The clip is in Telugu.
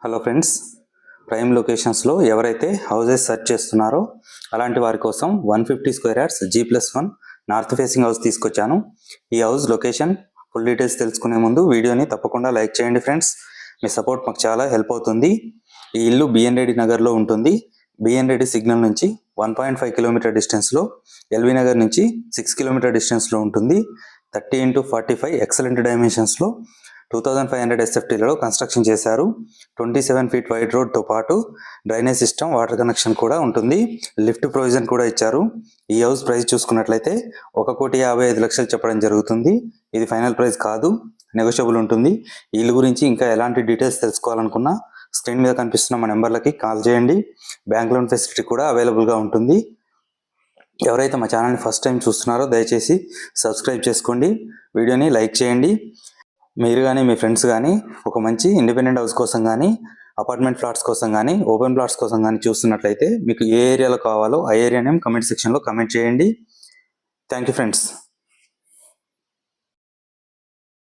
హలో ఫ్రెండ్స్, ప్రైమ్ లొకేషన్స్లో ఎవరైతే హౌసెస్ సెర్చ్ చేస్తున్నారో అలాంటి వారి కోసం 150 square yards G+1 north facing house తీసుకొచ్చాను. ఈ హౌస్ లొకేషన్ ఫుల్ డీటెయిల్స్ తెలుసుకునే ముందు వీడియోని తప్పకుండా లైక్ చేయండి ఫ్రెండ్స్. మీ సపోర్ట్ మాకు చాలా హెల్ప్ అవుతుంది. ఈ ఇల్లు బిఎన్ రెడ్డి నగర్లో ఉంటుంది. బిఎన్ రెడ్డి సిగ్నల్ నుంచి 1.5 కిలోమీటర్ డిస్టెన్స్లో, ఎల్వి నగర్ నుంచి 6 కిలోమీటర్ డిస్టెన్స్లో ఉంటుంది. 30x45 ఎక్సలెంట్ డైమెన్షన్స్లో 2500 SFTలలో కన్స్ట్రక్షన్ చేశారు. 27 ఫీట్ వైడ్ రోడ్తో పాటు డ్రైనేజ్ సిస్టమ్, వాటర్ కనెక్షన్ కూడా ఉంటుంది. లిఫ్ట్ ప్రొవిజన్ కూడా ఇచ్చారు. ఈ హౌస్ ప్రైస్ చూసుకున్నట్లయితే 1,55,00,000 చెప్పడం జరుగుతుంది. ఇది ఫైనల్ ప్రైస్ కాదు, నెగోషియబుల్ ఉంటుంది. ఈ ఇల్లు గురించి ఇంకా ఎలాంటి డీటెయిల్స్ తెలుసుకోవాలనుకున్నా స్క్రీన్ మీద కనిపిస్తున్న మా నెంబర్లకి కాల్ చేయండి. బ్యాంక్ లోన్ ఫెసిలిటీ కూడా అవైలబుల్గా ఉంటుంది. ఎవరైతే మా ఛానల్ని ఫస్ట్ టైం చూస్తున్నారో దయచేసి సబ్స్క్రైబ్ చేసుకోండి, వీడియోని లైక్ చేయండి. మీరు కానీ మీ ఫ్రెండ్స్ కానీ ఒక మంచి ఇండిపెండెంట్ హౌస్ కోసం కానీ, అపార్ట్మెంట్ ఫ్లాట్స్ కోసం కానీ, ఓపెన్ ప్లాట్స్ కోసం కానీ చూస్తున్నట్లయితే మీకు ఏ ఏరియాలో కావాలో ఆ ఏరియా నేమ్ కమెంట్ సెక్షన్లో కమెంట్ చేయండి. Thank you friends.